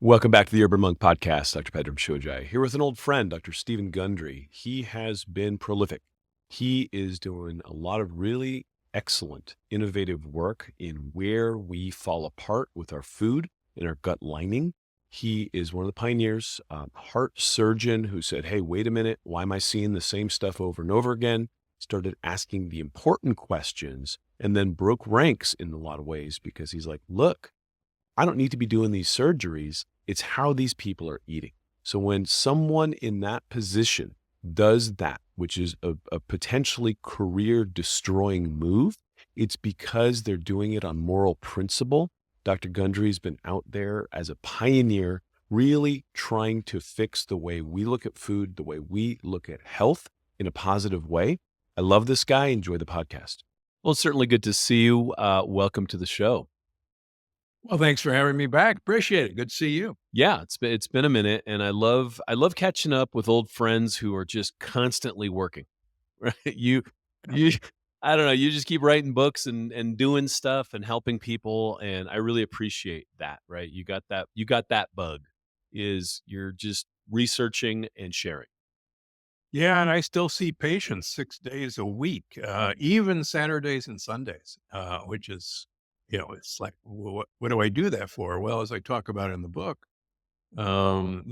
Welcome back to the Urban Monk Podcast. Dr. Pedram Shojai here with an old friend, Dr. Steven Gundry. He has been prolific. He is doing a lot of really excellent, innovative work in where we fall apart with our food and our gut lining. He is one of the pioneers, heart surgeon who said, hey, wait a minute, why am I seeing the same stuff over and over again? Started asking the important questions and then broke ranks in a lot of ways because he's like, look, I don't need to be doing these surgeries. It's how these people are eating. So when someone in that position does that, which is a potentially career destroying move, it's because they're doing it on moral principle. Dr. Gundry's been out there as a pioneer, really trying to fix the way we look at food, the way we look at health in a positive way. I love this guy. Enjoy the podcast. Well, it's certainly good to see you. Welcome to the show. Well, thanks for having me back. Appreciate it. Good to see you. Yeah, it's been a minute, and I love catching up with old friends who are just constantly working, right? You I don't know, you just keep writing books and doing stuff and helping people, and I really appreciate that, right? You got that bug, is you're just researching and sharing. Yeah, and I still see patients 6 days a week, even Saturdays and Sundays, which is, it's like, well, what do I do that for? Well, as I talk about in the book, I'm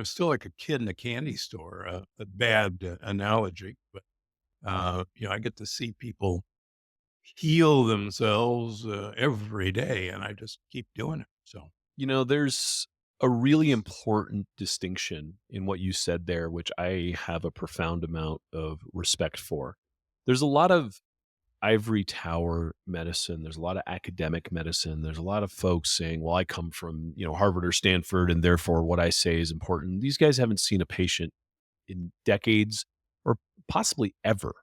still like a kid in a candy store, a bad analogy, but, I get to see people heal themselves every day, and I just keep doing it. So, There's a really important distinction in what you said there, which I have a profound amount of respect for. There's a lot of ivory tower medicine. There's a lot of academic medicine. There's a lot of folks saying, well, I come from, Harvard or Stanford, and therefore what I say is important. These guys haven't seen a patient in decades or possibly ever.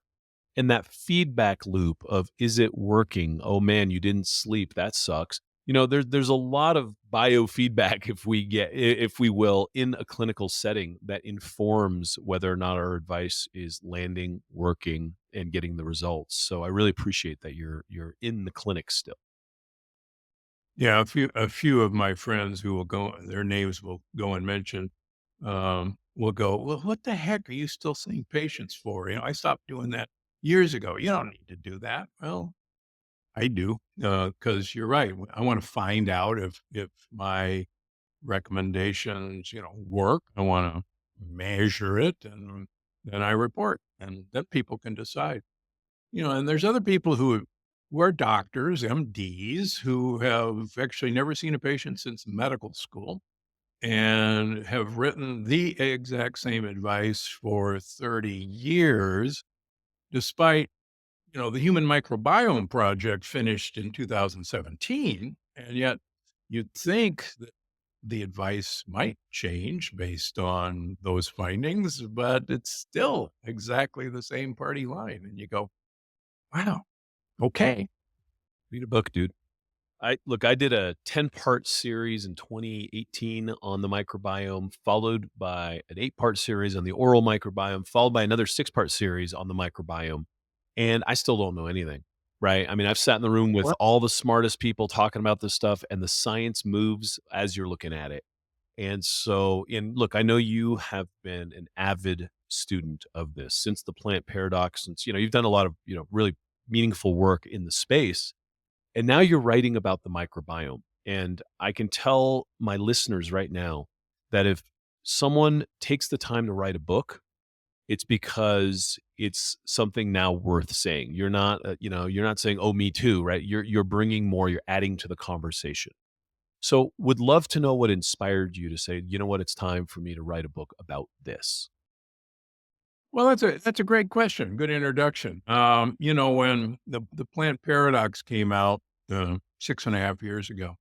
And that feedback loop of, is it working? Oh man, you didn't sleep. That sucks. There's a lot of biofeedback, if we will, in a clinical setting that informs whether or not our advice is landing, working, and getting the results. So I really appreciate that you're in the clinic still. yeah, a few of my friends who will go, their names will go and mention, will go, well, what the heck are you still seeing patients for? I stopped doing that years ago. You don't need to do that. Well, I do, because you're right. I want to find out if my recommendations, work. I want to measure it, and then I report, and then people can decide. And there's other people who are doctors, MDs, who have actually never seen a patient since medical school and have written the exact same advice for 30 years, despite, the Human Microbiome Project finished in 2017. And yet you'd think that the advice might change based on those findings, but it's still exactly the same party line. And you go, wow, okay. Read a book, dude. I did a 10-part series in 2018 on the microbiome, followed by an 8-part series on the oral microbiome, followed by another 6-part series on the microbiome. And I still don't know anything, right? I mean, I've sat in the room with all the smartest people talking about this stuff, and the science moves as you're looking at it. And so, and look, I know you have been an avid student of this since the plant paradox, since, you've done a lot of, really meaningful work in the space. And now you're writing about the microbiome. And I can tell my listeners right now that if someone takes the time to write a book, it's because it's something now worth saying. You're not saying, "Oh, me too," right? You're bringing more, you're adding to the conversation. So, would love to know what inspired you to say, "You know what? It's time for me to write a book about this." Well, that's a great question. Good introduction. When the plant paradox came out 6.5 years ago,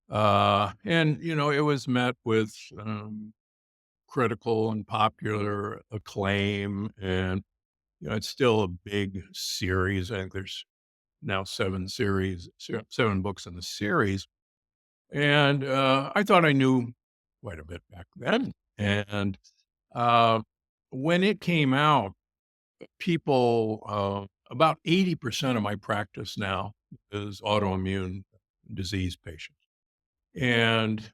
and it was met with critical and popular acclaim, and it's still a big series. I think there's now 7 books in the series, and I thought I knew quite a bit back then, and uh, when it came out, about 80% of my practice now is autoimmune disease patients. And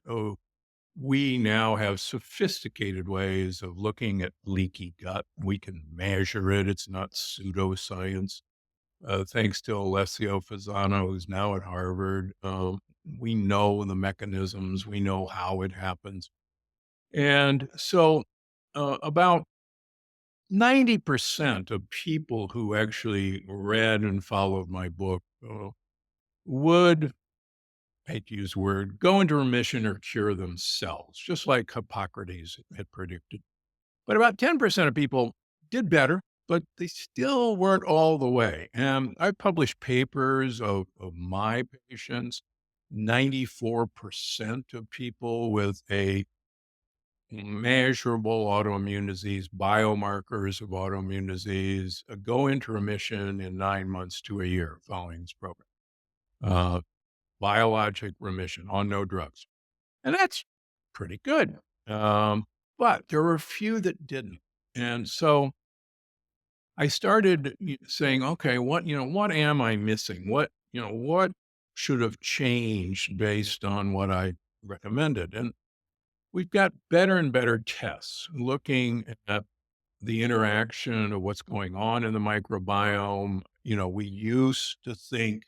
we now have sophisticated ways of looking at leaky gut. We can measure it. It's not pseudoscience. Thanks to Alessio Fasano, who's now at Harvard, we know the mechanisms. We know how it happens. And so about 90% of people who actually read and followed my book would, I hate to use the word, go into remission or cure themselves, just like Hippocrates had predicted. But about 10% of people did better, but they still weren't all the way. And I published papers of my patients. 94% of people with a measurable autoimmune disease, biomarkers of autoimmune disease, go into remission in 9 months to a year following this program. Uh, Biologic remission on no drugs. And that's pretty good. But there were a few that didn't. And so I started saying, okay, what am I missing? What should have changed based on what I recommended? And we've got better and better tests looking at the interaction of what's going on in the microbiome. We used to think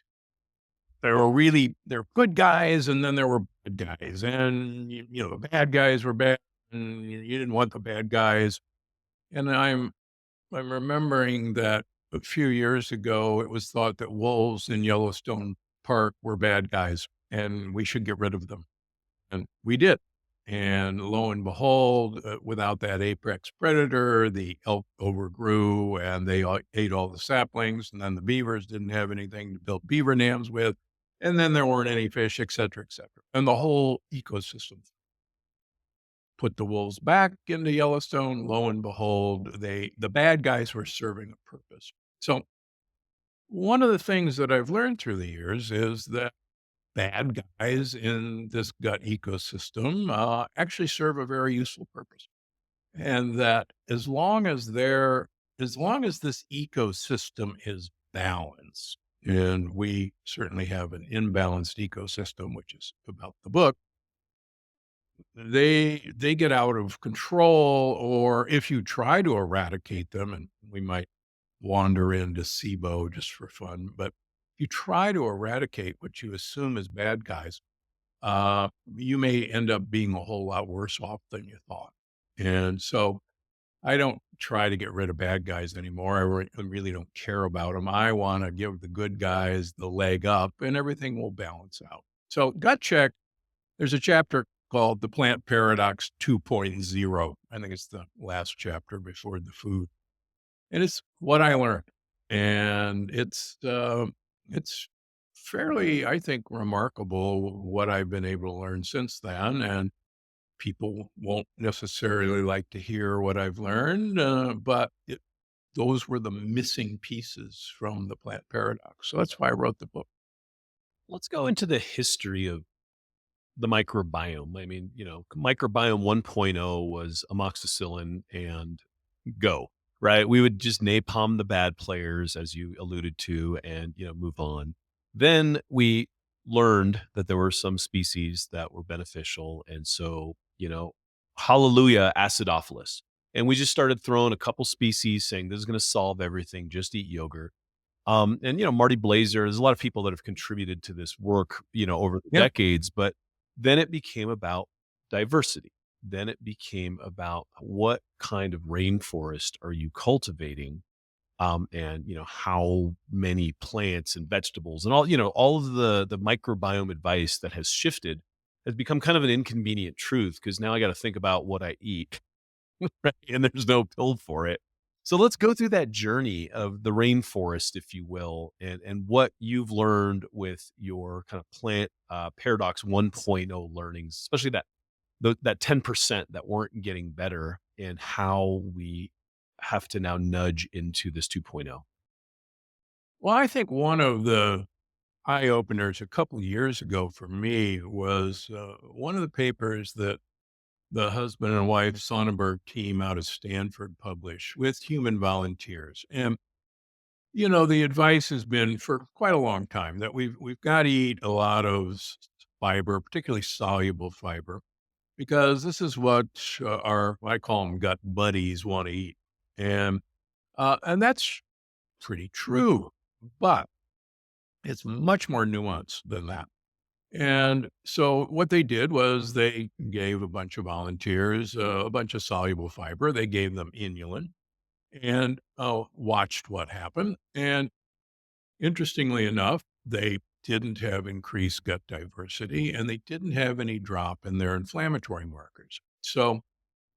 there were good guys and then there were bad guys. And the bad guys were bad and you didn't want the bad guys. And I'm remembering that a few years ago it was thought that wolves in Yellowstone Park were bad guys and we should get rid of them. And we did. And lo and behold, without that apex predator, the elk overgrew and they all ate all the saplings. And then the beavers didn't have anything to build beaver dams with. And then there weren't any fish, et cetera, et cetera. And the whole ecosystem put the wolves back into Yellowstone. Lo and behold, the bad guys were serving a purpose. So one of the things that I've learned through the years is that bad guys in this gut ecosystem actually serve a very useful purpose. And that as long as this ecosystem is balanced, and we certainly have an imbalanced ecosystem, which is about the book, they get out of control, or if you try to eradicate them, and we might wander into SIBO just for fun, but if you try to eradicate what you assume is bad guys, you may end up being a whole lot worse off than you thought. And so I don't try to get rid of bad guys anymore. I really don't care about them. I want to give the good guys the leg up and everything will balance out. So gut check, there's a chapter called The Plant Paradox 2.0. I think it's the last chapter before the food. And it's what I learned. And it's fairly, I think, remarkable what I've been able to learn since then. And people won't necessarily like to hear what I've learned, but those were the missing pieces from the plant paradox. So that's why I wrote the book. Let's go into the history of the microbiome. I mean, microbiome 1.0 was amoxicillin and go, right? We would just napalm the bad players, as you alluded to, and, move on. Then we learned that there were some species that were beneficial. And so, hallelujah, acidophilus. And we just started throwing a couple species saying this is going to solve everything. Just eat yogurt. And Marty Blazer, there's a lot of people that have contributed to this work, over the Yeah. decades, but then it became about diversity. Then it became about what kind of rainforest are you cultivating? And how many plants and vegetables and all of the microbiome advice that has shifted has become kind of an inconvenient truth because now I got to think about what I eat. Right? And there's no pill for it. So let's go through that journey of the rainforest, if you will, and what you've learned with your kind of plant paradox 1.0 learnings, especially that 10% that weren't getting better, and how we have to now nudge into this 2.0. Well, I think one of the eye openers a couple years ago for me was one of the papers that the husband and wife Sonnenberg team out of Stanford published with human volunteers. And the advice has been for quite a long time that we've got to eat a lot of fiber, particularly soluble fiber. because this is what our, I call them gut buddies, want to eat. And that's pretty true, but it's much more nuanced than that. And so what they did was they gave a bunch of volunteers a bunch of soluble fiber. They gave them inulin and watched what happened. And interestingly enough, they didn't have increased gut diversity and they didn't have any drop in their inflammatory markers. So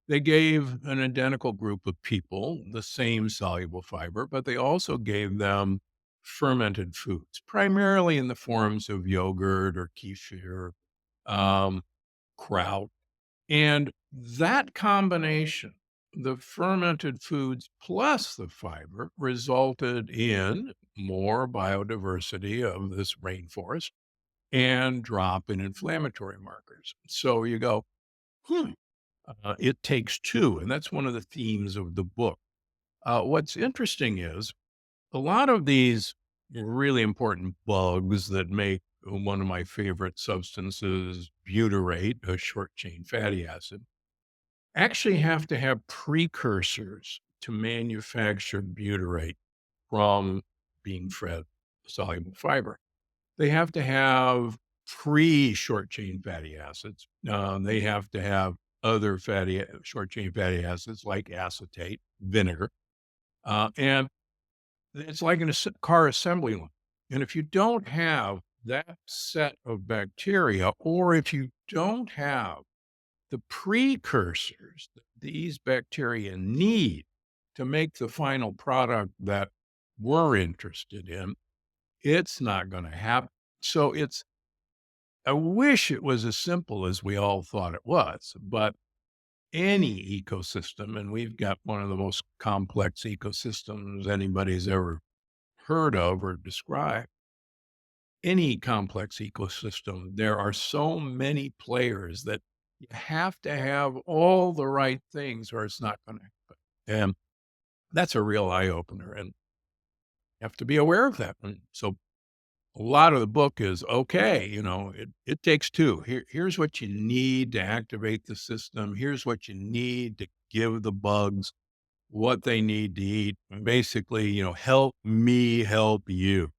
they gave an identical group of people the same soluble fiber, but they also gave them fermented foods, primarily in the forms of yogurt or kefir, um, kraut. And that combination, the fermented foods plus the fiber, resulted in more biodiversity of this rainforest and drop in inflammatory markers. So you go, hmm, it takes two. And that's one of the themes of the book. What's interesting is a lot of these really important bugs that make one of my favorite substances, butyrate, a short chain fatty acid, actually have to have precursors to manufacture butyrate from being fed soluble fiber. They have to have pre short chain fatty acids. They have to have other short chain fatty acids like acetate, vinegar, and it's like in a car assembly line. And if you don't have that set of bacteria, or if you don't have the precursors that these bacteria need to make the final product that we're interested in, it's not going to happen. So I wish it was as simple as we all thought it was, but any ecosystem, and we've got one of the most complex ecosystems anybody's ever heard of or described. Any complex ecosystem, there are so many players that you have to have all the right things or it's not going to happen. And that's a real eye opener. And you have to be aware of that. And so a lot of the book is okay, it takes two. Here's what you need to activate the system. Here's what you need to give the bugs what they need to eat. And basically, help me help you.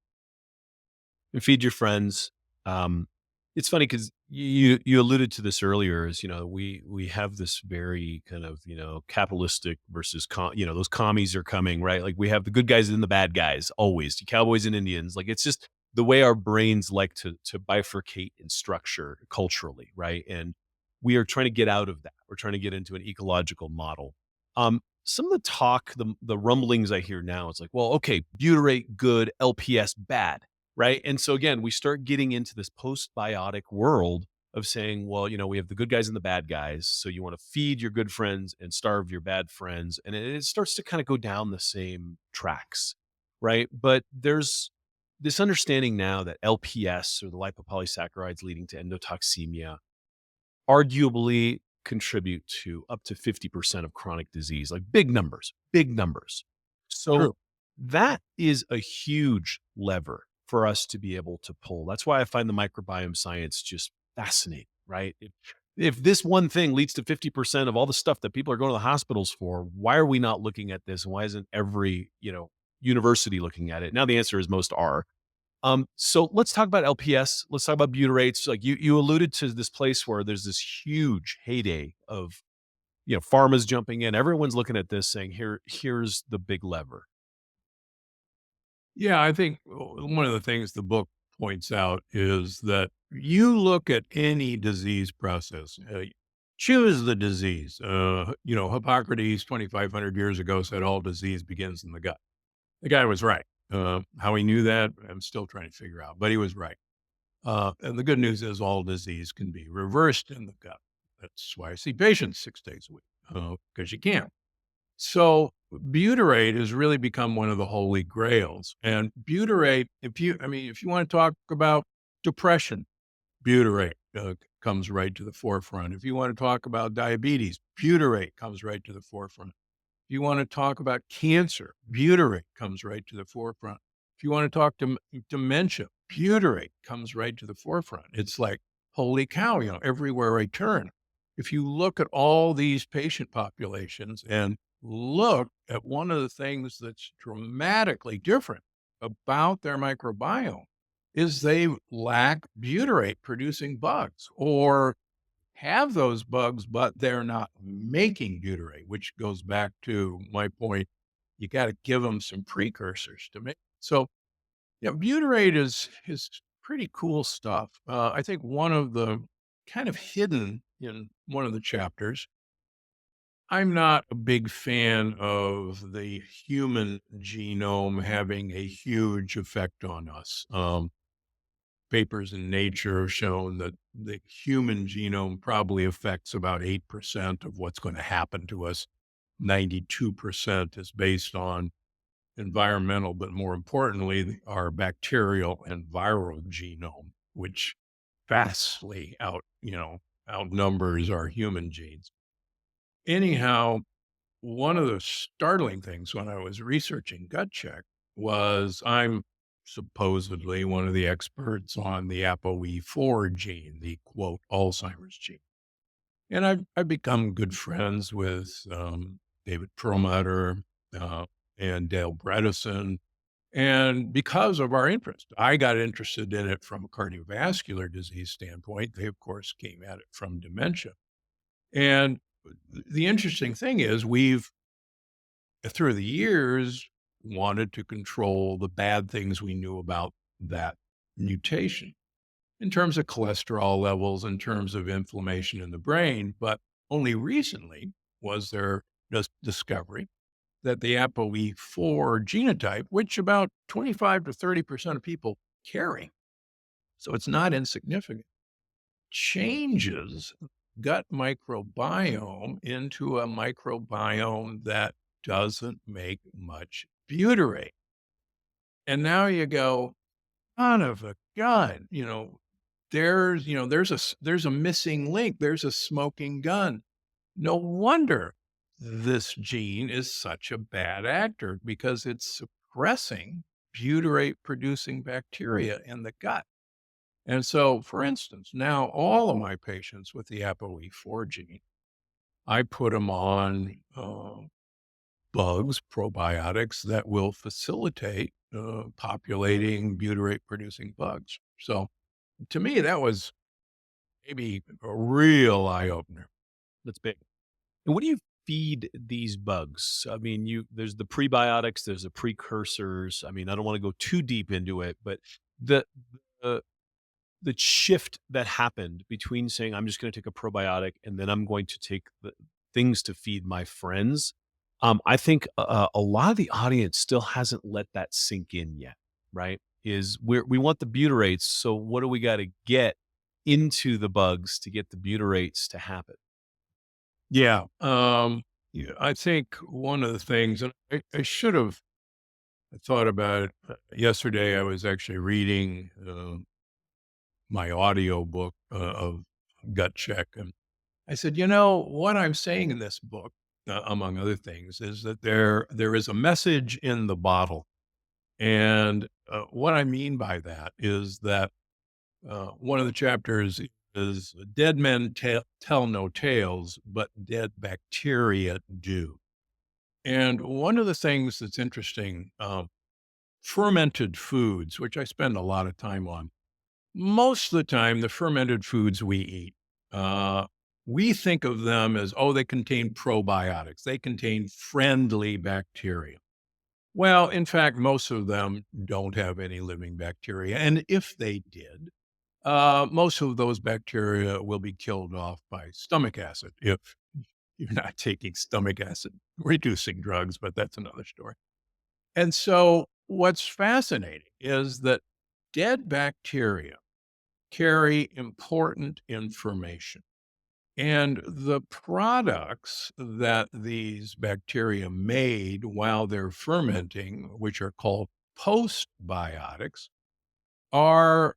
And feed your friends. It's funny because you alluded to this earlier. Is we have this very kind of capitalistic versus those commies are coming, right? Like we have the good guys and the bad guys always, the cowboys and Indians. Like it's just the way our brains like to bifurcate in structure culturally, right? And we are trying to get out of that. We're trying to get into an ecological model. Some of the talk, the rumblings I hear now, it's like, well, okay, butyrate good, LPS bad, right? And so again, we start getting into this postbiotic world of saying, well, we have the good guys and the bad guys. So you want to feed your good friends and starve your bad friends. And it starts to kind of go down the same tracks, right? But there's this understanding now that LPS or the lipopolysaccharides leading to endotoxemia arguably contribute to up to 50% of chronic disease, like big numbers, big numbers. So True. that is a huge lever for us to be able to pull. That's why I find the microbiome science just fascinating, right? If this one thing leads to 50% of all the stuff that people are going to the hospitals for, why are we not looking at this? And why isn't every, university looking at it? Now the answer is most are. So let's talk about LPS. Let's talk about butyrates. Like you alluded to this place where there's this huge heyday of, pharma's jumping in. Everyone's looking at this saying, here's the big lever. Yeah, I think one of the things the book points out is that you look at any disease process, choose the disease. Hippocrates 2,500 years ago said all disease begins in the gut. The guy was right. How he knew that, I'm still trying to figure out, but he was right. And the good news is all disease can be reversed in the gut. That's why I see patients 6 days a week, because you can. So butyrate has really become one of the holy grails. And butyrate, if you want to talk about depression, butyrate comes right to the forefront. If you want to talk about diabetes, butyrate comes right to the forefront. If you want to talk about cancer, butyrate comes right to the forefront. If you want to talk to dementia, butyrate comes right to the forefront. It's like, holy cow, everywhere I turn, if you look at all these patient populations and look at one of the things that's dramatically different about their microbiome is they lack butyrate producing bugs or have those bugs, but they're not making butyrate, which goes back to my point. You got to give them some precursors to make. So, yeah, butyrate is pretty cool stuff. I think one of the kind of hidden in one of the chapters. I'm not a big fan of the human genome having a huge effect on us. Papers in Nature have shown that the human genome probably affects about 8% of what's going to happen to us. 92% is based on environmental, but more importantly, our bacterial and viral genome, which vastly outnumbers our human genes. Anyhow, one of the startling things when I was researching gut check was I'm supposedly one of the experts on the ApoE4 gene, the quote Alzheimer's gene. And I've become good friends with David Perlmutter and Dale Bredesen. And because of our interest, I got interested in it from a cardiovascular disease standpoint. They, of course, came at it from dementia. And the interesting thing is, we've through the years wanted to control the bad things we knew about that mutation in terms of cholesterol levels, in terms of inflammation in the brain. But only recently was there this discovery that the ApoE4 genotype, which about 25 to 30% of people carry, so it's not insignificant, changes gut microbiome into a microbiome that doesn't make much butyrate. And now you go, son of a gun, there's a missing link. There's a smoking gun. No wonder this gene is such a bad actor because it's suppressing butyrate producing bacteria in the gut. And so, for instance, now all of my patients with the ApoE4 gene, I put them on bugs, probiotics that will facilitate populating butyrate producing bugs. So to me, that was maybe a real eye opener. That's big. And what do you feed these bugs? I mean, there's the prebiotics, there's the precursors. I mean, I don't want to go too deep into it, but the the the shift that happened between saying I'm just going to take a probiotic and then I'm going to take the things to feed my friends. I think a lot of the audience still hasn't let that sink in yet, right? We want the butyrates, so what do we got to get into the bugs to get the butyrates to happen? Yeah. Yeah, I think one of the things, and I should have thought about it yesterday, I was actually reading my audio book of Gut Check. And I said, what I'm saying in this book, among other things, is that there is a message in the bottle. And what I mean by that is that one of the chapters is dead men tell no tales, but dead bacteria do. And one of the things that's interesting, fermented foods, which I spend a lot of time on, most of the time, the fermented foods we eat, uh, we think of them as, oh, they contain probiotics, they contain friendly bacteria. Well, in fact, most of them don't have any living bacteria. And if they did, most of those bacteria will be killed off by stomach acid if you're not taking stomach acid reducing drugs, but that's another story. And so, what's fascinating is that dead bacteria carry important information. And the products that these bacteria made while they're fermenting, which are called postbiotics, are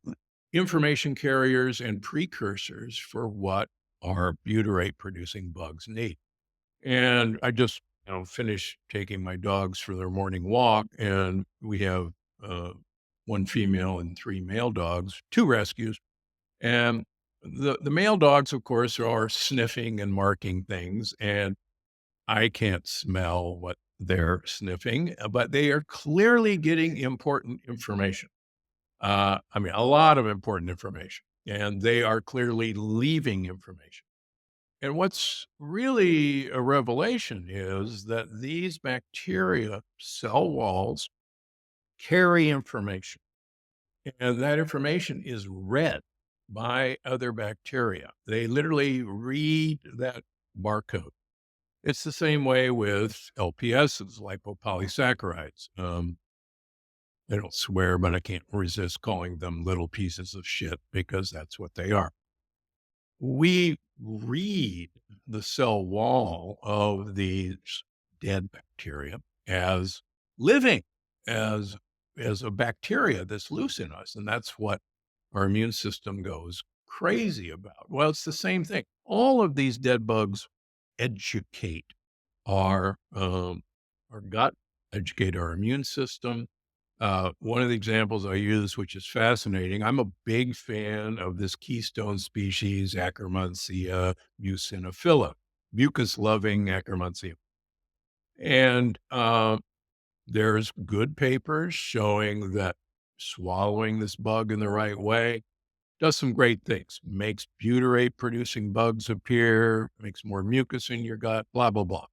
information carriers and precursors for what our butyrate producing bugs need. And I just, finished taking my dogs for their morning walk, and we have one female and three male dogs, two rescues. And The male dogs, of course, are sniffing and marking things, and I can't smell what they're sniffing, but they are clearly getting important information. I mean, a lot of important information, and they are clearly leaving information. And what's really a revelation is that these bacteria cell walls carry information, and that information is read by other bacteria. They literally read that barcode. It's the same way with LPSs, lipopolysaccharides. I don't swear, but I can't resist calling them little pieces of shit because that's what they are. We read the cell wall of these dead bacteria as living, as as a bacteria that's loose in us, and that's what our immune system goes crazy about. Well, it's the same thing. All of these dead bugs educate our gut, educate our immune system. One of the examples I use, which is fascinating, I'm a big fan of this keystone species, Akkermansia mucinophila, mucus-loving Akkermansia. And there's good papers showing that swallowing this bug in the right way does some great things. Makes butyrate producing bugs appear, makes more mucus in your gut, blah, blah, blah.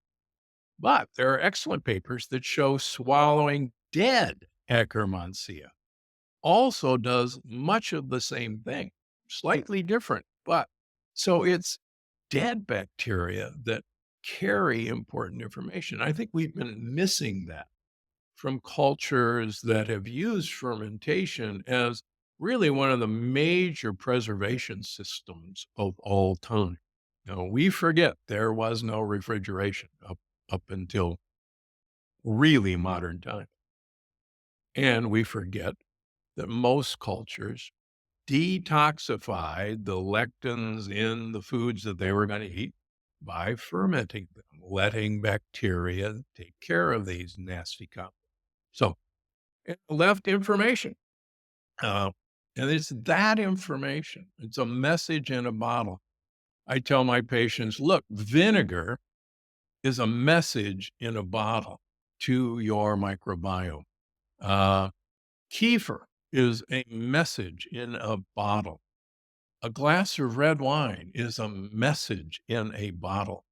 But there are excellent papers that show swallowing dead Akkermansia also does much of the same thing, slightly different. But so it's dead bacteria that carry important information. I think we've been missing that from cultures that have used fermentation as really one of the major preservation systems of all time. Now, we forget there was no refrigeration up until really modern time. And we forget that most cultures detoxified the lectins in the foods that they were going to eat by fermenting them, letting bacteria take care of these nasty compounds. So it left information. Uh, and it's that information. It's a message in a bottle. I tell my patients, look, vinegar is a message in a bottle to your microbiome. Uh, Kefir is a message in a bottle. A glass of red wine is a message in a bottle.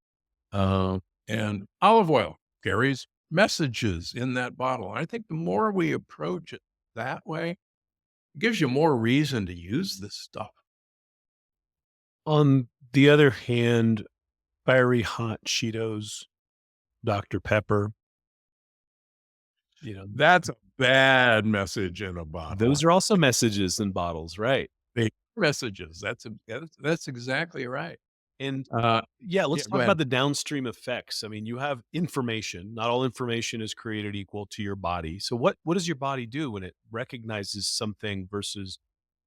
And olive oil carries messages in that bottle. I think the more we approach it that way, it gives you more reason to use this stuff. On the other hand, fiery hot Cheetos, Dr. Pepper, you know, That's a bad message in a bottle. those are also messages in bottles, right? They messages. That's exactly right. And Uh, yeah, yeah, let's go talk ahead. about the downstream effects. I mean, you have information. Not all information is created equal to your body. So what does your body do when it recognizes something versus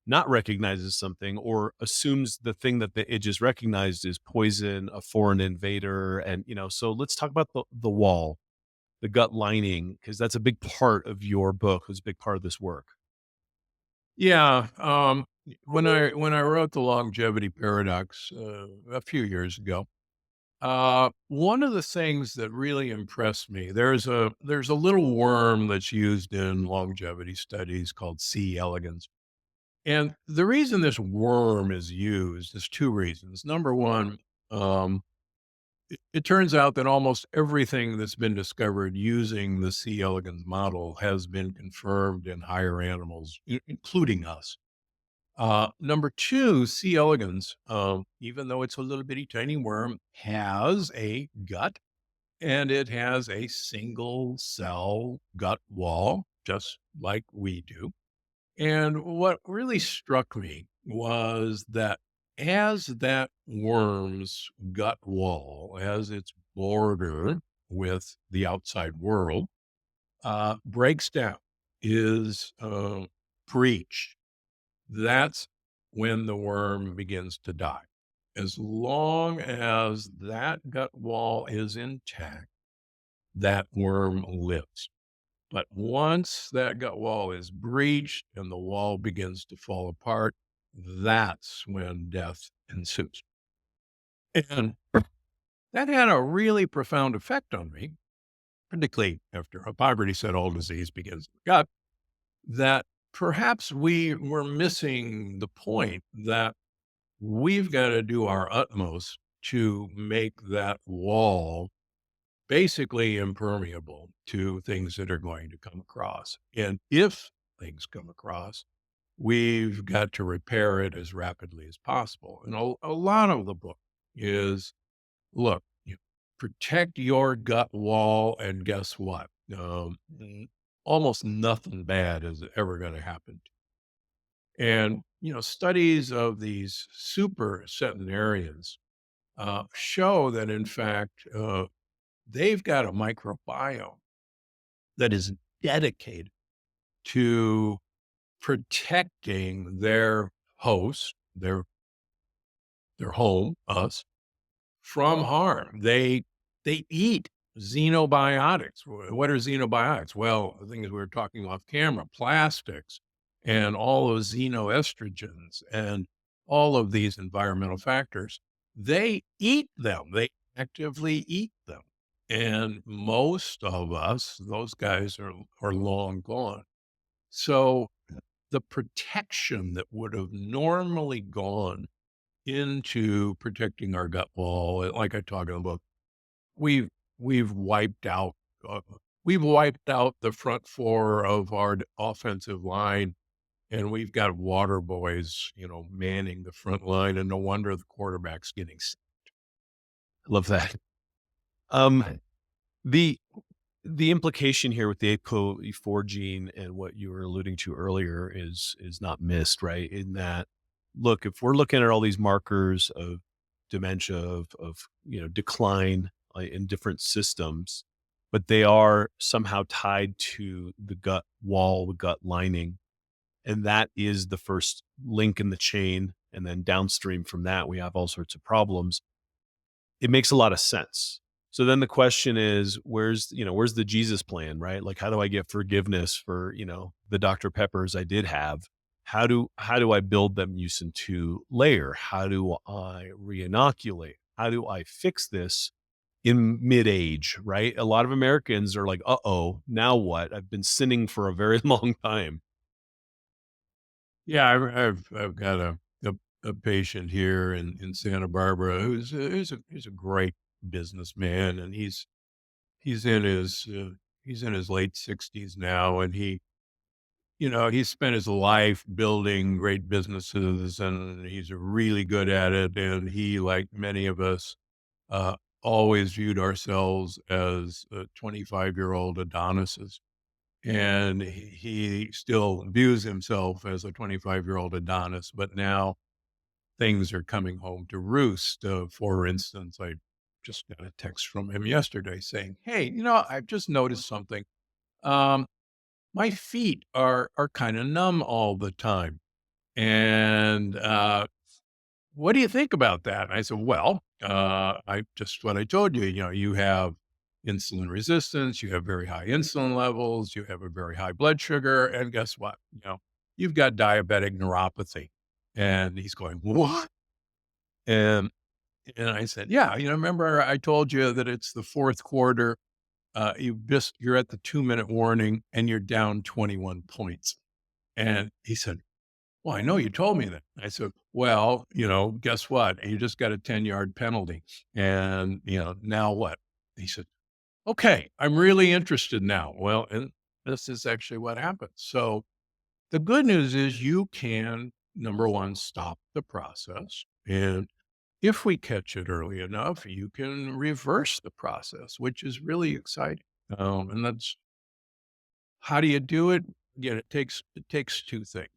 not recognizes something or assumes the thing that it just recognized is poison, a foreign invader, and so let's talk about the wall, the gut lining, because that's a big part of your book. It's a big part of this work. Yeah, when I wrote the longevity paradox a few years ago, one of the things that really impressed me, there's a little worm that's used in longevity studies called C. elegans. And the reason this worm is used is two reasons. Number one, um, it turns out that almost everything that's been discovered using the C. elegans model has been confirmed in higher animals, including us. Number two, C. elegans, even though it's a little bitty tiny worm, has a gut and it has a single cell gut wall, just like we do. And what really struck me was that as that worm's gut wall, as its border with the outside world, breaks down, is breached, that's when the worm begins to die. As long as that gut wall is intact, that worm lives. But once that gut wall is breached and the wall begins to fall apart, that's when death ensues. And that had a really profound effect on me, particularly after Hippocrates said all disease begins in the gut, that perhaps we were missing the point that we've got to do our utmost to make that wall basically impermeable to things that are going to come across. And if things come across, we've got to repair it as rapidly as possible. And a lot of the book is look, you protect your gut wall, and guess what? Almost nothing bad is ever going to happen. And, studies of these super centenarians show that, in fact, they've got a microbiome that is dedicated to protecting their host, their home, us, from harm. They eat xenobiotics. What are xenobiotics? Well, the things we were talking off camera, plastics and all those xenoestrogens and all of these environmental factors, they eat them. They actively eat them. And most of us, those guys are long gone. So the protection that would have normally gone into protecting our gut wall, like I talk in the book, we've we've wiped out uh, we've wiped out the front four of our offensive line, and we've got water boys, manning the front line, and no wonder the quarterback's getting Love that. Um, the the implication here with the APOE4 gene and what you were alluding to earlier is not missed, right? In that, look, if we're looking at all these markers of dementia, of decline in different systems, but they are somehow tied to the gut wall, the gut lining, and that is the first link in the chain. And then downstream from that, we have all sorts of problems. It makes a lot of sense. So then the question is, where's the Jesus plan, right? Like, how do I get forgiveness for, the Dr. Peppers I did have? How do I build that mucin 2 layer? How do I reinoculate? How do I fix this in mid-age, right? A lot of Americans are like, "Uh-oh, now what? I've been sinning for a very long time." Yeah, I've got a patient here in Santa Barbara who's a great businessman, and he's in his he's in his late 60s now, and he's spent his life building great businesses, and he's really good at it. And he, like many of us, uh, always viewed ourselves as 25-year-old Adonises. And he still views himself as a 25-year-old Adonis, but now things are coming home to roost. For instance, I just got a text from him yesterday saying, "Hey, I've just noticed something. Um, my feet are kind of numb all the time, and what do you think about that?" And I said, "Well, I just what I told you. You have insulin resistance, you have very high insulin levels, you have a very high blood sugar, and guess what? You've got diabetic neuropathy." And he's going, "What?" And I said, "Yeah, remember I told you that it's the fourth quarter. You're at the 2-minute warning, and you're down 21 points." And he said, "Well, I know you told me that." I said, "Well, guess what? You just got a 10-yard penalty. And, now what?" He said, "Okay, I'm really interested now." Well, and this is actually what happened. So the good news is you can, number one, stop the process. And if we catch it early enough, you can reverse the process, which is really exciting. And that's how do you do it? Again, it takes two things.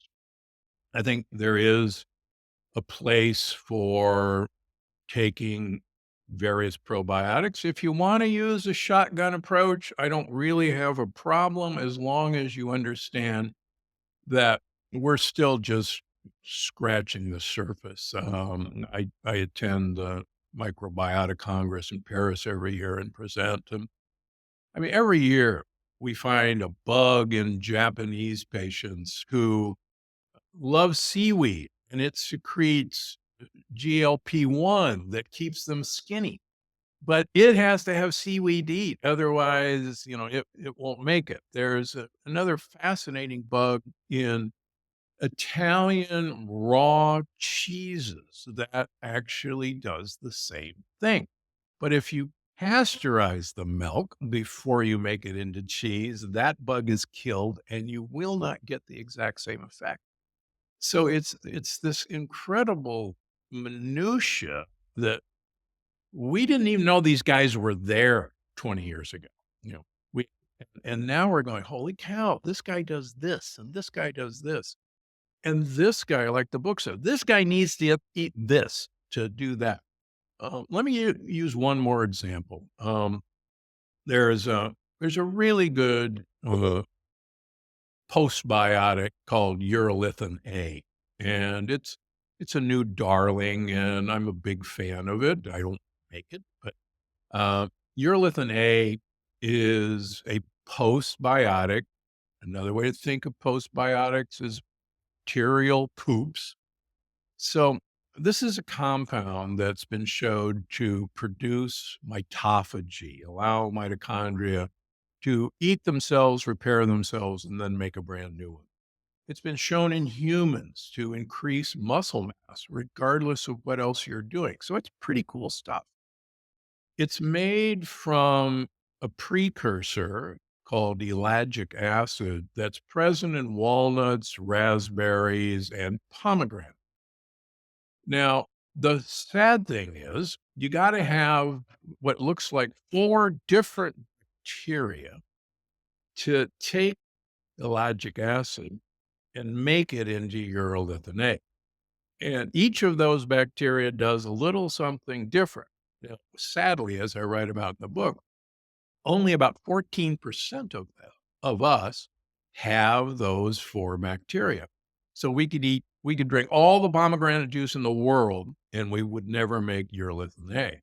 I think there is a place for taking various probiotics. If you want to use a shotgun approach, I don't really have a problem as long as you understand that we're still just scratching the surface. I attend the Microbiota Congress in Paris every year and present. And I mean, every year we find a bug in Japanese patients who love seaweed. and it secretes GLP-1 that keeps them skinny. But it has to have seaweed to eat, otherwise, it won't make it. There's another fascinating bug in Italian raw cheeses that actually does the same thing. But if you pasteurize the milk before you make it into cheese, that bug is killed and you will not get the exact same effect. So it's this incredible minutia that we didn't even know these guys were there 20 years ago. You know, we and now we're going, holy cow, this guy does this and this guy does this. And this guy, like the book said, this guy needs to eat this to do that. Let me use one more example. There's a really good postbiotic called urolithin A, and it's a new darling, and I'm a big fan of it. I don't make it, but urolithin A is a postbiotic. Another way to think of postbiotics is bacterial poops. So this is a compound that's been showed to produce mitophagy, allow mitochondria to eat themselves, repair themselves, and then make a brand new one. It's been shown in humans to increase muscle mass, regardless of what else you're doing. So it's pretty cool stuff. It's made from a precursor called ellagic acid that's present in walnuts, raspberries, and pomegranate. Now, the sad thing is you got to have what looks like 4 different bacteria to take ellagic acid and make it into urolithin A. And each of those bacteria does a little something different. Now, sadly, as I write about in the book, only about 14% of us have those 4 bacteria. So we could drink all the pomegranate juice in the world and we would never make urolithin A.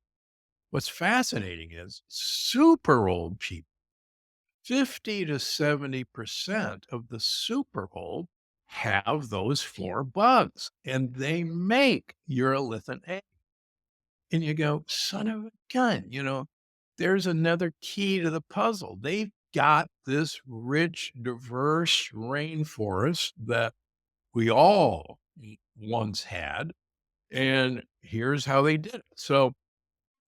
What's fascinating is super old people, 50 to 70% of the super old have those 4 bugs and they make urolithin A. And you go, son of a gun, there's another key to the puzzle. They've got this rich, diverse rainforest that we all once had. And here's how they did it. So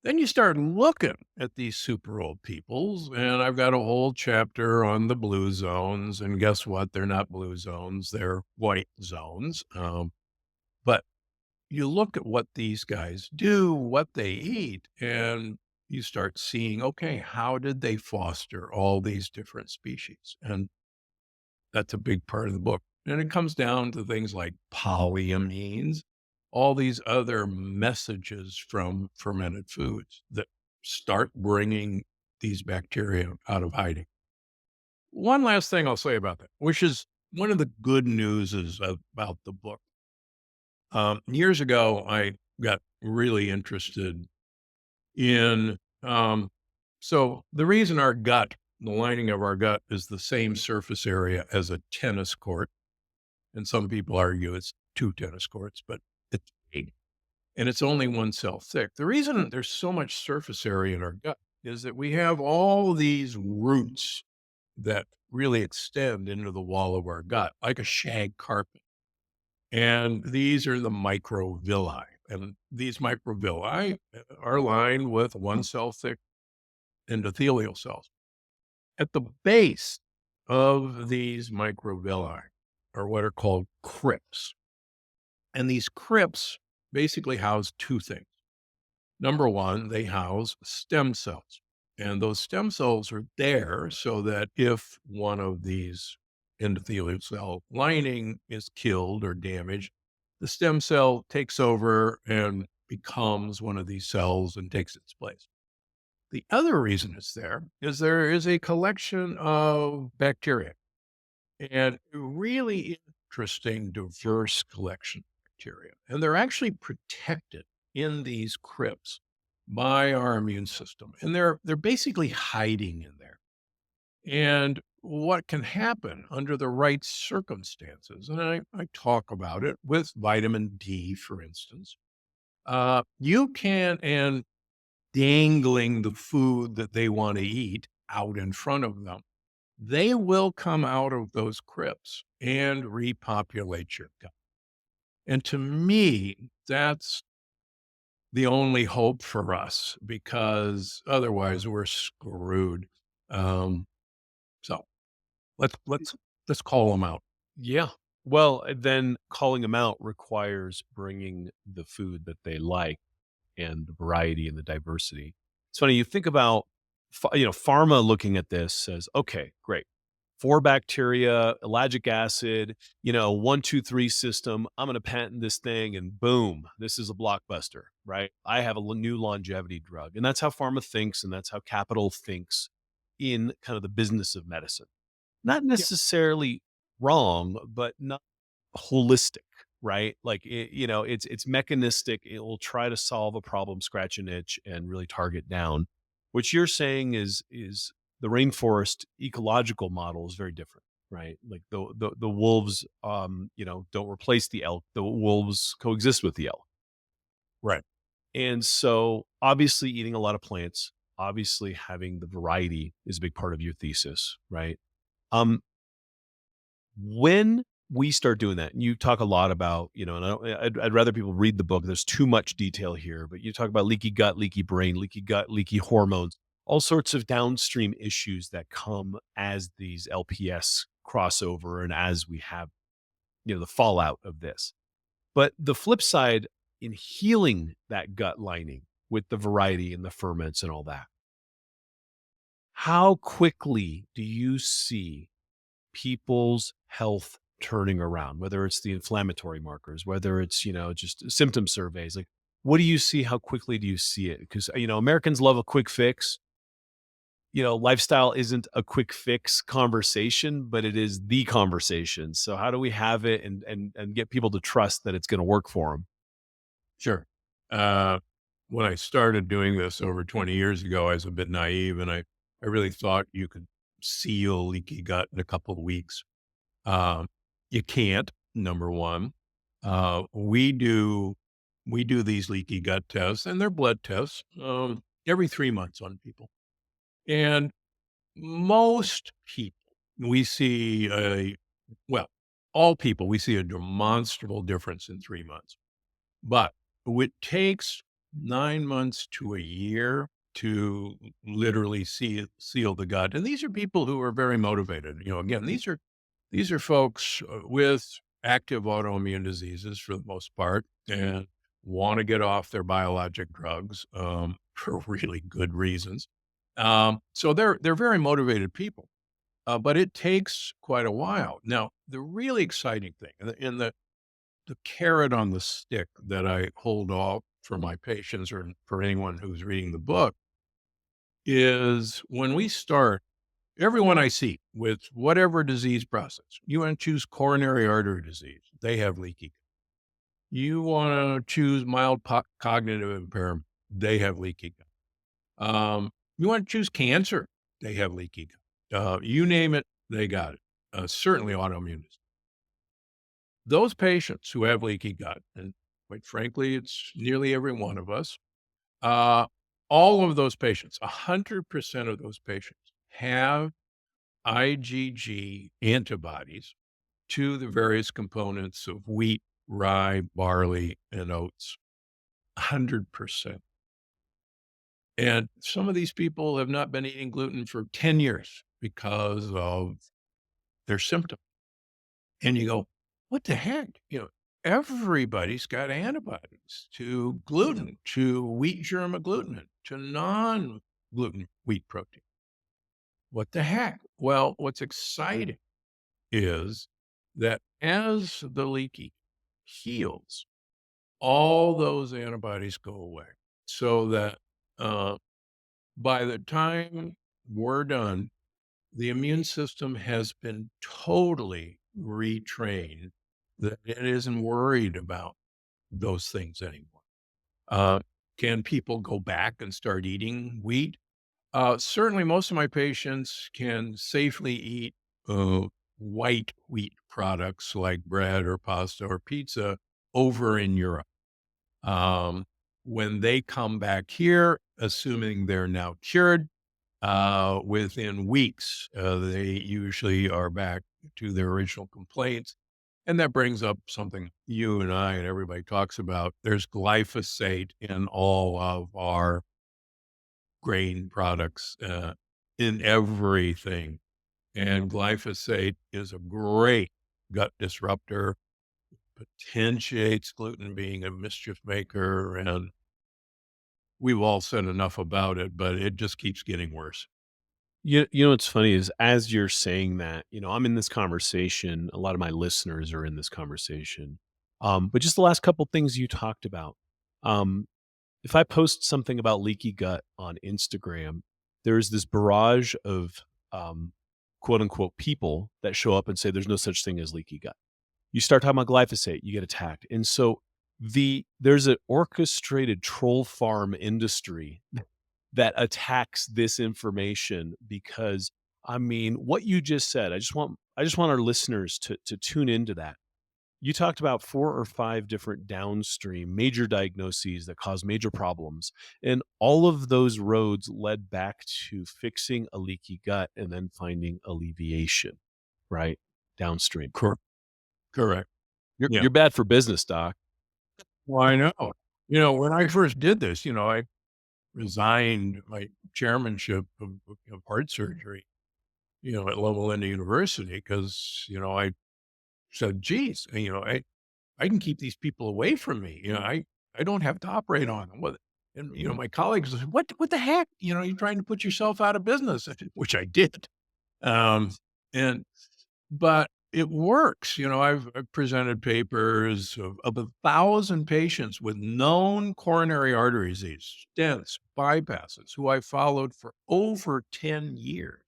then you start looking at these super old peoples, and I've got a whole chapter on the blue zones. And guess what? They're not blue zones, they're white zones. But you look at what these guys do, what they eat, and you start seeing, okay, how did they foster all these different species? And that's a big part of the book. And it comes down to things like polyamines, all these other messages from fermented foods that start bringing these bacteria out of hiding. One last thing I'll say about that, which is one of the good news is about the book. Years ago, I got really interested in, so the reason our gut, the lining of our gut is the same surface area as a tennis court. And some people argue it's 2 tennis courts, but it's big and it's only 1 cell thick. The reason there's so much surface area in our gut is that we have all these roots that really extend into the wall of our gut, like a shag carpet. And these are the microvilli. And these microvilli are lined with 1 cell thick endothelial cells. At the base of these microvilli are what are called crypts. And these crypts basically house 2 things. Number 1, they house stem cells. And those stem cells are there so that if one of these endothelial cell lining is killed or damaged, the stem cell takes over and becomes one of these cells and takes its place. The other reason it's there is a collection of bacteria and a really interesting, diverse collection of bacteria. And they're actually protected in these crypts by our immune system. And they're basically hiding in there. And what can happen under the right circumstances. And I talk about it with vitamin D, for instance. You can, and dangling the food that they want to eat out in front of them, they will come out of those crypts and repopulate your gut. And to me, that's the only hope for us because otherwise we're screwed. Um, so let's call them out. Yeah. Well, then calling them out requires bringing the food that they like and the variety and the diversity. It's funny, you think about, pharma looking at this says, okay, great. 4 bacteria, ellagic acid, 1, 2, 3 system. I'm going to patent this thing and boom, this is a blockbuster, right? I have a new longevity drug. And that's how pharma thinks. And that's how capital thinks in kind of the business of medicine. Not Yeah. necessarily wrong, but not holistic, right? Like it's mechanistic. It will try to solve a problem, scratch an itch, and really target down. What you're saying is the rainforest ecological model is very different, right? Like the wolves, don't replace the elk. The wolves coexist with the elk, Right. and so obviously eating a lot of plants, obviously having the variety is a big part of your thesis, right? Um, when we start doing that, and you talk a lot about, and I'd rather people read the book. There's too much detail here, but you talk about leaky gut, leaky brain, leaky gut, leaky hormones, all sorts of downstream issues that come as these LPS crossover and as we have, the fallout of this. But the flip side in healing that gut lining with the variety and the ferments and all that, how quickly do you see people's health turning around, whether it's the inflammatory markers, whether it's, just symptom surveys? Like, what do you see? How quickly do you see it? Because, Americans love a quick fix. Lifestyle isn't a quick fix conversation, but it is the conversation. So how do we have it and get people to trust that it's going to work for them? Sure. Uh, when I started doing this over 20 years ago, I was a bit naive and I really thought you could seal leaky gut in a couple of weeks. Um, you can't, number one. Uh, we do, we do these leaky gut tests and they're blood tests, every 3 months on people. And most people we see well, all people, we see a demonstrable difference in 3 months. But it takes 9 months to a year to literally seal the gut, and these are people who are very motivated. Again, these are folks, with active autoimmune diseases for the most part and wanna get off their biologic drugs, for really good reasons. So they're very motivated people, but it takes quite a while. Now, the really exciting thing and the carrot on the stick that I hold off for my patients or for anyone who's reading the book is when we start, everyone I see with whatever disease process, you want to choose coronary artery disease, they have leaky. You want to choose mild cognitive impairment, they have leaky. You want to choose cancer, they have leaky. You name it, they got it. Certainly autoimmune. Those patients who have leaky gut, and quite frankly, it's nearly every one of us, uh, all of those patients, 100% of those patients have IgG antibodies to the various components of wheat, rye, barley, and oats. 100%. And some of these people have not been eating gluten for 10 years because of their symptoms. And you go, what the heck? Everybody's got antibodies to gluten, to wheat germ agglutinin, to non gluten wheat protein. What the heck? Well, what's exciting is that as the leaky heals, all those antibodies go away. So that uh, by the time we're done, the immune system has been totally retrained that it isn't worried about those things anymore. Uh, can people go back and start eating wheat? Certainly, most of my patients can safely eat white wheat products like bread or pasta or pizza over in Europe. Um, when they come back here, assuming they're now cured, within weeks, they usually are back to their original complaints. And that brings up something you and I and everybody talks about. There's glyphosate in all of our grain products, in everything. And glyphosate is a great gut disruptor, potentiates gluten being a mischief maker. And we've all said enough about it, but it just keeps getting worse. You know what's funny is as you're saying that, I'm in this conversation. A lot of my listeners are in this conversation. But just the last couple things you talked about. Um, if I post something about leaky gut on Instagram, there's this barrage of quote unquote people that show up and say there's no such thing as leaky gut. You start talking about glyphosate, you get attacked. And so there's an orchestrated troll farm industry that attacks this information because I mean, what you just said, I just want our listeners to tune into that. You talked about 4 or 5 different downstream major diagnoses that cause major problems, and all of those roads led back to fixing a leaky gut and then finding alleviation, right? Downstream. Cor- Correct. Yeah. You're bad for business, doc. Well, I know. When I first did this, I resigned my chairmanship of heart surgery, at Loma University because, I said, geez, I can keep these people away from me. I don't have to operate on them. And, my colleagues said, what the heck? You're trying to put yourself out of business, which I did. Um, and but it works. I've presented papers of 1,000 patients with known coronary artery disease, stents, bypasses, who I followed for over 10 years.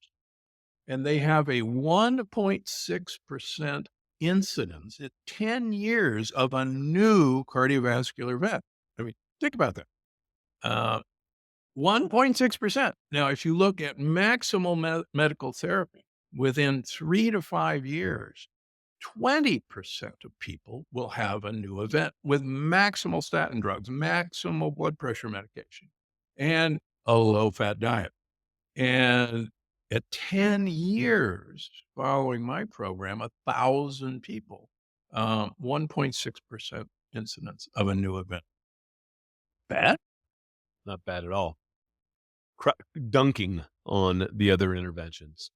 And they have a 1.6% incidence at 10 years of a new cardiovascular event. I mean, think about that. Uh, 1.6%. Now, if you look at maximal medical therapy, within 3 to 5 years, 20% of people will have a new event with maximal statin drugs, maximal blood pressure medication, and a low fat diet. And at 10 years following my program, 1,000 people, 1.6% incidence of a new event. Bad? Not bad at all. Dunking on the other interventions.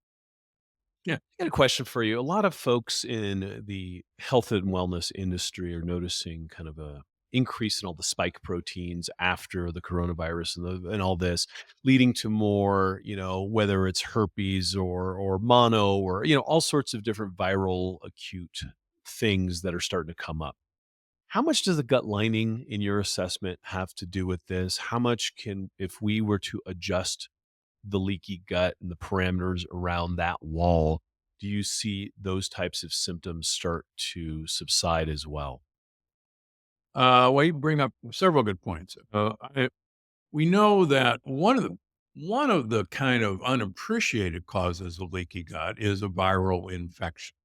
Yeah. I got a question for you. A lot of folks in the health and wellness industry are noticing kind of a increase in all the spike proteins after the coronavirus and all this, leading to more, whether it's herpes or mono or all sorts of different viral acute things that are starting to come up. How much does the gut lining, in your assessment, have to do with this? How much can, if we were to adjust the leaky gut and the parameters around that wall, do you see those types of symptoms start to subside as well? Well, you bring up several good points. We know that one of the kind of unappreciated causes of leaky gut is a viral infection.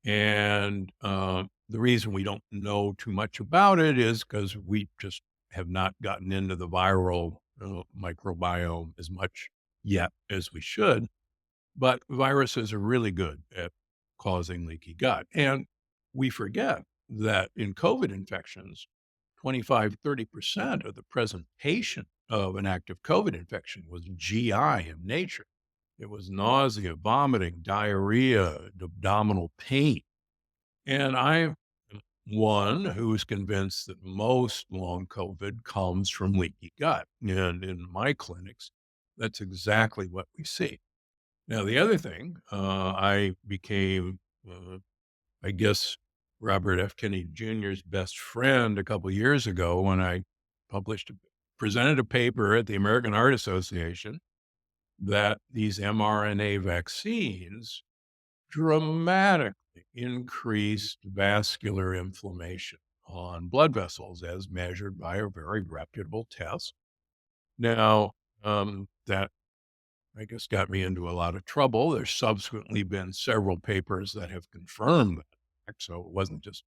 And the reason we don't know too much about it is because we just have not gotten into the viral microbiome as much yet as we should. But viruses are really good at causing leaky gut. And we forget that in COVID infections, 25-30% of the presentation of an active COVID infection was GI in nature. It was nausea, vomiting, diarrhea, abdominal pain. And I'm one who is convinced that most long COVID comes from leaky gut. And in my clinics, that's exactly what we see. Now, the other thing, I became, I guess, Robert F. Kennedy Jr.'s best friend a couple years ago when I presented a paper at the American Heart Association that these mRNA vaccines dramatically increased vascular inflammation on blood vessels as measured by a very reputable test. Now, that I guess got me into a lot of trouble. There's subsequently been several papers that have confirmed that. So it wasn't just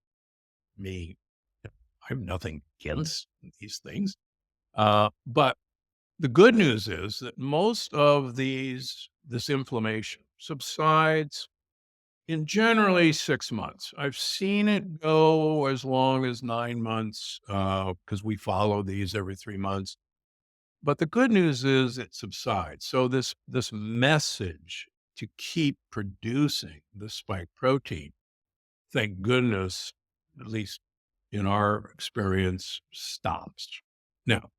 me. I have nothing against these things. But the good news is that most of this inflammation subsides in generally 6 months. I've seen it go as long as 9 months because we follow these every 3 months. But the good news is it subsides. So this message to keep producing the spike protein, thank goodness, at least in our experience, stops. Now,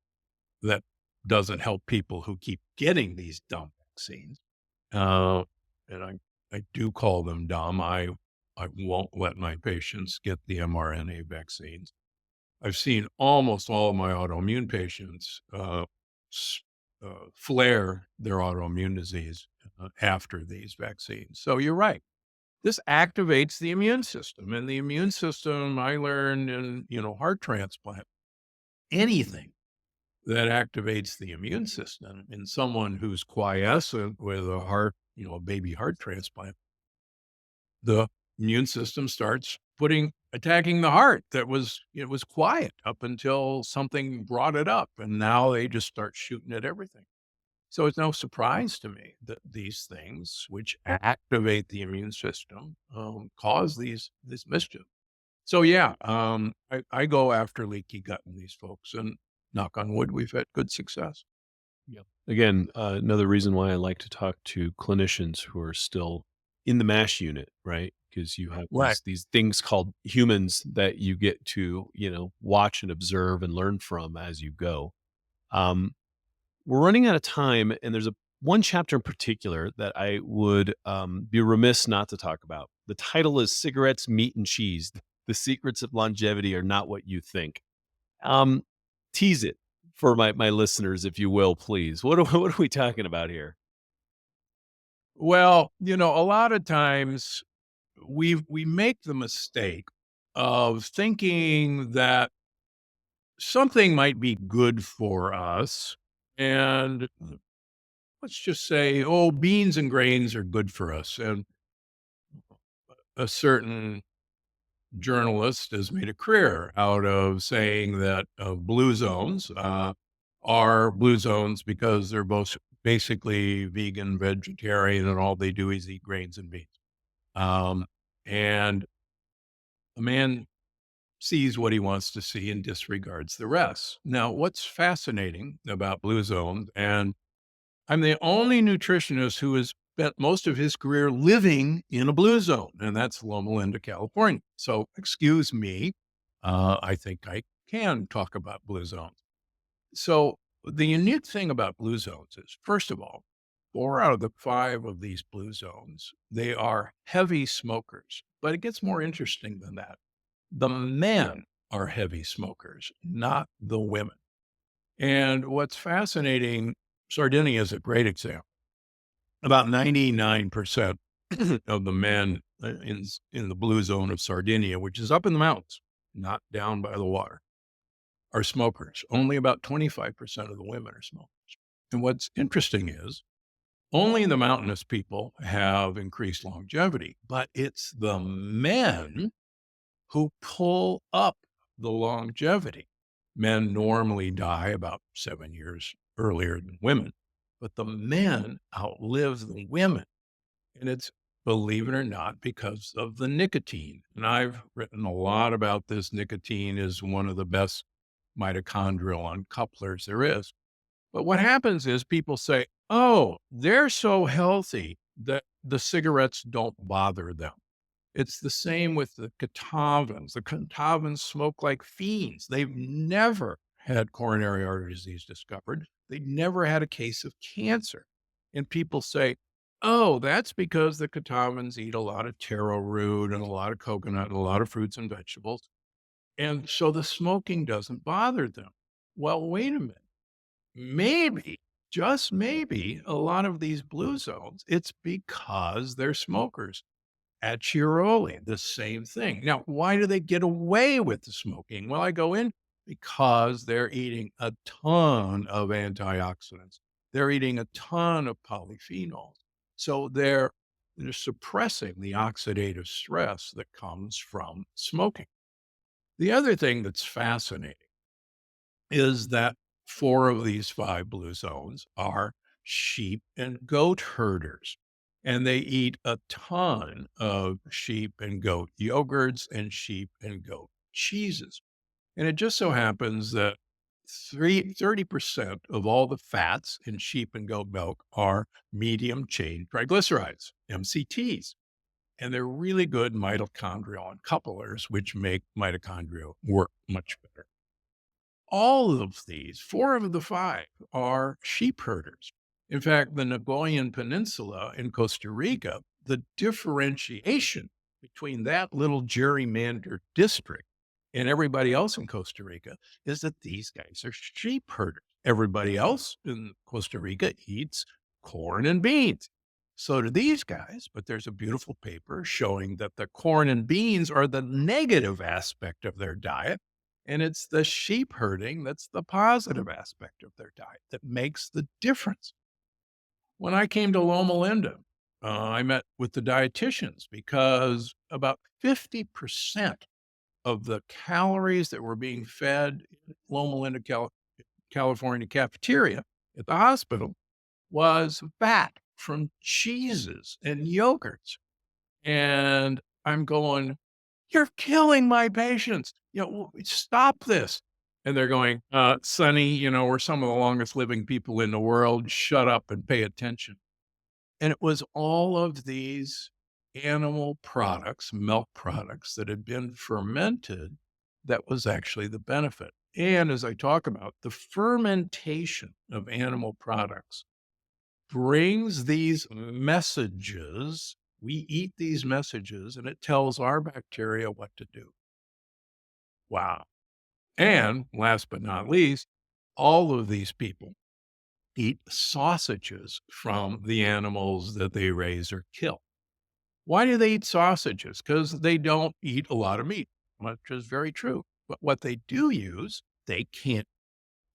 that doesn't help people who keep getting these dumb vaccines. And I do call them dumb. I won't let my patients get the mRNA vaccines. I've seen almost all of my autoimmune patients flare their autoimmune disease after these vaccines. So you're right. This activates the immune system, and the immune system I learned in heart transplant. Anything that activates the immune system in someone who's quiescent with a heart, a baby heart transplant, the immune system starts attacking the heart that was quiet up until something brought it up, and now they just start shooting at everything. So it's no surprise to me that these things, which activate the immune system, cause this mischief. So yeah, I go after leaky gut in these folks, and knock on wood, we've had good success. Yeah. Again, another reason why I like to talk to clinicians who are still in the MASH unit, right? Because you have Right. these things called humans that you get to, watch and observe and learn from as you go. Um, we're running out of time, and there's one chapter in particular that I would be remiss not to talk about. The title is "Cigarettes, Meat, and Cheese: The Secrets of Longevity Are Not What You Think." Um, Tease it for my listeners, if you will, please. What are we talking about here? Well, a lot of times we make the mistake of thinking that something might be good for us, and let's just say, oh, beans and grains are good for us. And a certain journalist has made a career out of saying that blue zones are blue zones because they're both basically vegan, vegetarian, and all they do is eat grains and beans. Um, and a man sees what he wants to see and disregards the rest. Now, what's fascinating about blue zones, and I'm the only nutritionist who has spent most of his career living in a blue zone, and that's Loma Linda, California. So, excuse me, I think I can talk about blue zones. So, the unique thing about blue zones is, first of all, 4 out of the 5 of these blue zones, they are heavy smokers. But it gets more interesting than that. The men are heavy smokers, not the women. And what's fascinating, Sardinia is a great example. About 99% of the men in the blue zone of Sardinia, which is up in the mountains, not down by the water, are smokers. Only about 25% of the women are smokers. And what's interesting is only the mountainous people have increased longevity, but it's the men who pull up the longevity. Men normally die about 7 years earlier than women, but the men outlive the women. And it's, believe it or not, because of the nicotine. And I've written a lot about this. Nicotine is one of the best mitochondrial uncouplers there is. But what happens is people say, oh, they're so healthy that the cigarettes don't bother them. It's the same with the Catawbans. The Catawbans smoke like fiends. They've never had coronary artery disease discovered. They never had a case of cancer. And people say, oh, that's because the Catawbans eat a lot of taro root and a lot of coconut and a lot of fruits and vegetables. And so the smoking doesn't bother them. Well, wait a minute. Maybe, just maybe, a lot of these blue zones, it's because they're smokers. At Chiaroli, the same thing. Now, why do they get away with the smoking? Well, I go in because they're eating a ton of antioxidants. They're eating a ton of polyphenols. So they're suppressing the oxidative stress that comes from smoking. The other thing that's fascinating is that 4 of these 5 blue zones are sheep and goat herders, and they eat a ton of sheep and goat yogurts and sheep and goat cheeses. And it just so happens that 30% of all the fats in sheep and goat milk are medium chain triglycerides, MCTs, and they're really good mitochondrial couplers, which make mitochondria work much better. All of these, 4 of the 5, are sheep herders. In fact, the Nagoyan Peninsula in Costa Rica, the differentiation between that little gerrymandered district and everybody else in Costa Rica is that these guys are sheep herders. Everybody else in Costa Rica eats corn and beans. So do these guys, but there's a beautiful paper showing that the corn and beans are the negative aspect of their diet, and it's the sheep herding that's the positive aspect of their diet that makes the difference. When I came to Loma Linda, I met with the dietitians because about 50% of the calories that were being fed in Loma Linda, California cafeteria at the hospital was fat from cheeses and yogurts. And I'm going, "You're killing my patients. Stop this." And they're going, Sonny, we're some of the longest living people in the world. Shut up and pay attention." And it was all of these animal products, milk products that had been fermented that was actually the benefit. And as I talk about, the fermentation of animal products brings these messages. We eat these messages and it tells our bacteria what to do. Wow. And last but not least, all of these people eat sausages from the animals that they raise or kill. Why do they eat sausages? Because they don't eat a lot of meat, which is very true. But what they do use, they can't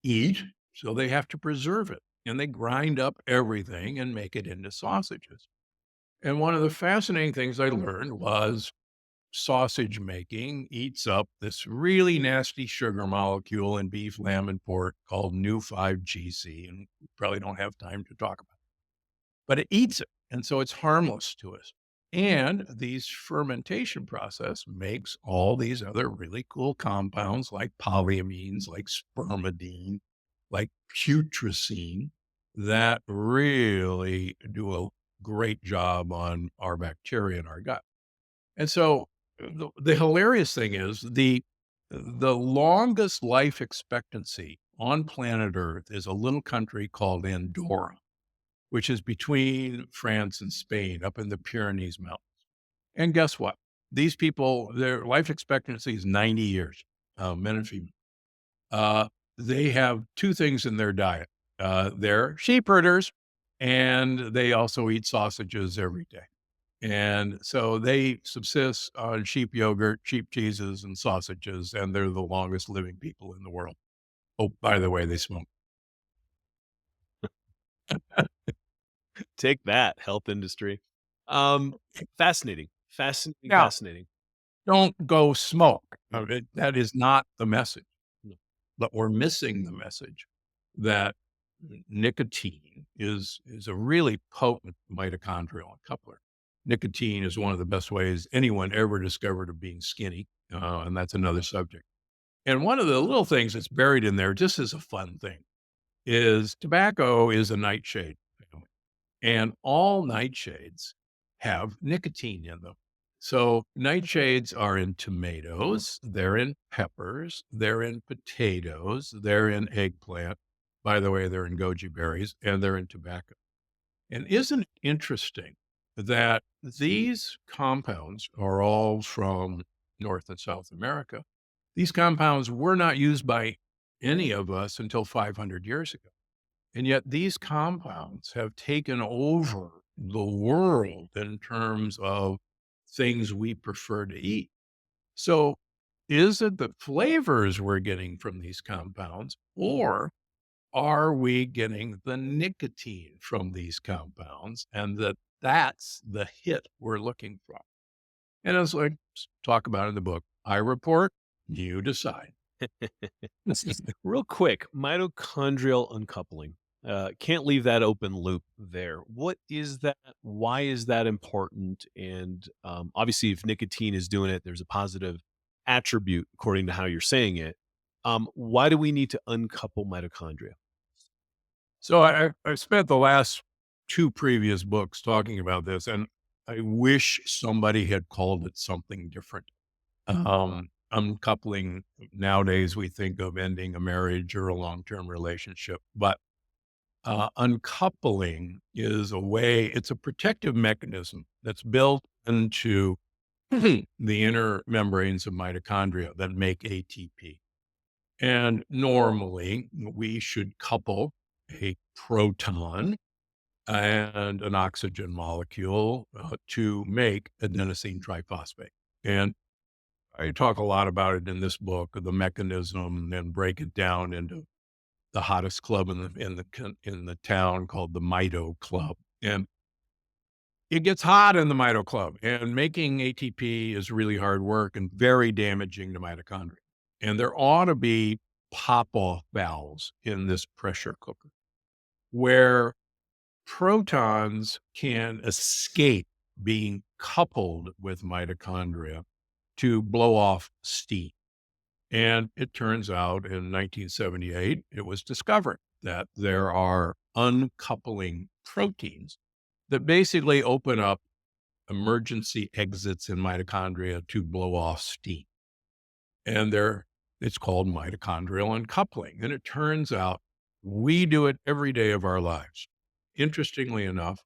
eat, so they have to preserve it. And they grind up everything and make it into sausages. And one of the fascinating things I learned was sausage making eats up this really nasty sugar molecule in beef, lamb, and pork called new 5-GC. And we probably don't have time to talk about it, but it eats it. And so it's harmless to us. And these fermentation process makes all these other really cool compounds like polyamines, like spermidine, like putrescine, that really do a great job on our bacteria in our gut. And so the hilarious thing is the longest life expectancy on planet Earth is a little country called Andorra, which is between France and Spain up in the Pyrenees Mountains. And guess what? These people, their life expectancy is 90 years, men and female. They have 2 things in their diet. They're sheep herders, and they also eat sausages every day. And so they subsist on sheep yogurt, sheep cheeses, and sausages, and they're the longest living people in the world. Oh, by the way, they smoke. Take that, health industry. Um, fascinating, fascinating, Now, fascinating. don't go smoke. Mm, That is not the message, no. but we're missing the message that nicotine is a really potent mitochondrial coupler. Nicotine is one of the best ways anyone ever discovered of being skinny, and that's another subject. And one of the little things that's buried in there, just as a fun thing, is tobacco is a nightshade family, and all nightshades have nicotine in them. So nightshades are in tomatoes, they're in peppers, they're in potatoes, they're in eggplant. By the way, they're in goji berries, and they're in tobacco. And isn't it interesting that these compounds are all from North and South America? These compounds were not used by any of us until 500 years ago. And yet these compounds have taken over the world in terms of things we prefer to eat. So is it the flavors we're getting from these compounds, or are we getting the nicotine from these compounds? And that's the hit we're looking for. And as I talk about in the book, I report, you decide. Real quick, mitochondrial uncoupling. Can't leave that open loop there. What is that? Why is that important? And obviously, if nicotine is doing it, there's a positive attribute according to how you're saying it. Why do we need to uncouple mitochondria? So I've spent the last two previous books talking about this, and I wish somebody had called it something different. Uncoupling, nowadays we think of ending a marriage or a long-term relationship, but uncoupling is a way, it's a protective mechanism that's built into the inner membranes of mitochondria that make ATP. And normally we should couple a proton and an oxygen molecule to make adenosine triphosphate. And I talk a lot about it in this book, the mechanism, and break it down into the hottest club in the town called the Mito Club. And it gets hot in the Mito Club, and making ATP is really hard work and very damaging to mitochondria. And there ought to be pop-off valves in this pressure cooker where protons can escape being coupled with mitochondria to blow off steam. And it turns out in 1978, it was discovered that there are uncoupling proteins that basically open up emergency exits in mitochondria to blow off steam. And it's called mitochondrial uncoupling. And it turns out we do it every day of our lives. Interestingly enough,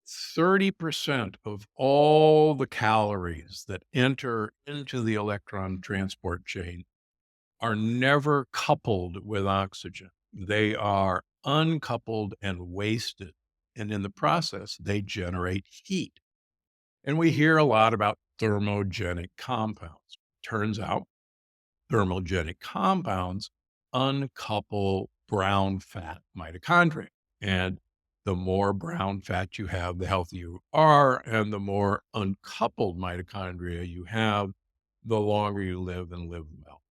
30% of all the calories that enter into the electron transport chain are never coupled with oxygen. They are uncoupled and wasted. And in the process, they generate heat. And we hear a lot about thermogenic compounds. Turns out thermogenic compounds uncouple brown fat mitochondria. And the more brown fat you have, the healthier you are. And the more uncoupled mitochondria you have, the longer you live and live well.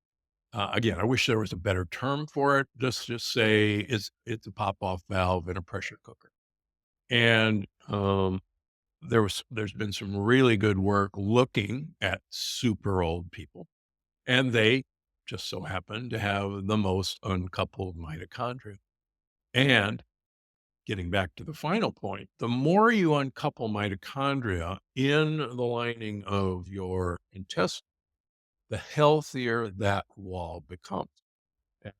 Again, I wish there was a better term for it. Just say it's a pop off valve in a pressure cooker. And there's been some really good work looking at super old people, and they just so happen to have the most uncoupled mitochondria. And getting back to the final point, the more you uncouple mitochondria in the lining of your intestine, the healthier that wall becomes.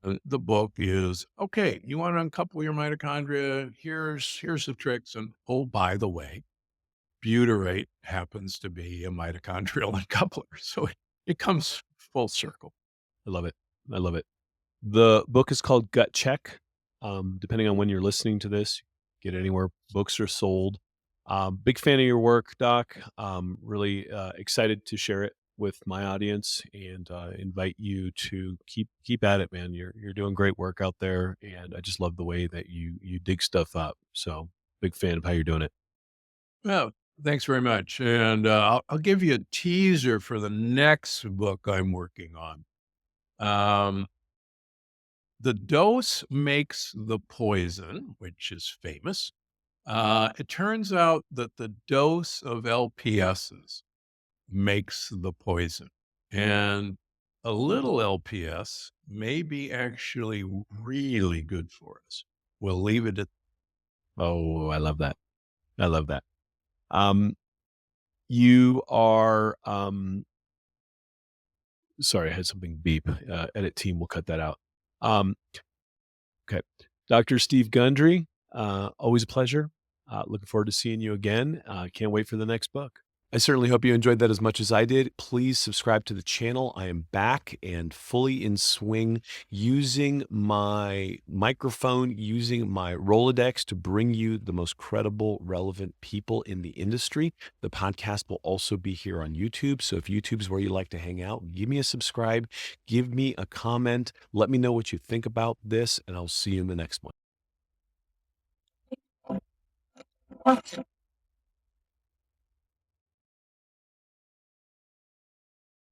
And the book is, okay, you want to uncouple your mitochondria. Here's the tricks. And oh, by the way, butyrate happens to be a mitochondrial uncoupler. So it comes full circle. I love it. I love it. The book is called Gut Check. Depending on when you're listening to this, get it anywhere books are sold. Big fan of your work, Doc. Really excited to share it with my audience and invite you to keep at it, man. You're doing great work out there, and I just love the way that you dig stuff up. So big fan of how you're doing it. Well, thanks very much. And I'll give you a teaser for the next book I'm working on. Um, The Dose Makes the Poison, which is famous. It turns out that the dose of LPSs makes the poison. And a little LPS may be actually really good for us. We'll leave it at Oh, I love that. I love that. Um, you are sorry, I had something beep. Edit team will cut that out. Um, okay. Dr. Steve Gundry, always a pleasure. Looking forward to seeing you again. Can't wait for the next book. I certainly hope you enjoyed that as much as I did. Please subscribe to the channel. I am back and fully in swing using my microphone, using my Rolodex to bring you the most credible, relevant people in the industry. The podcast will also be here on YouTube. So if YouTube's where you like to hang out, give me a subscribe, give me a comment, let me know what you think about this, and I'll see you in the next one.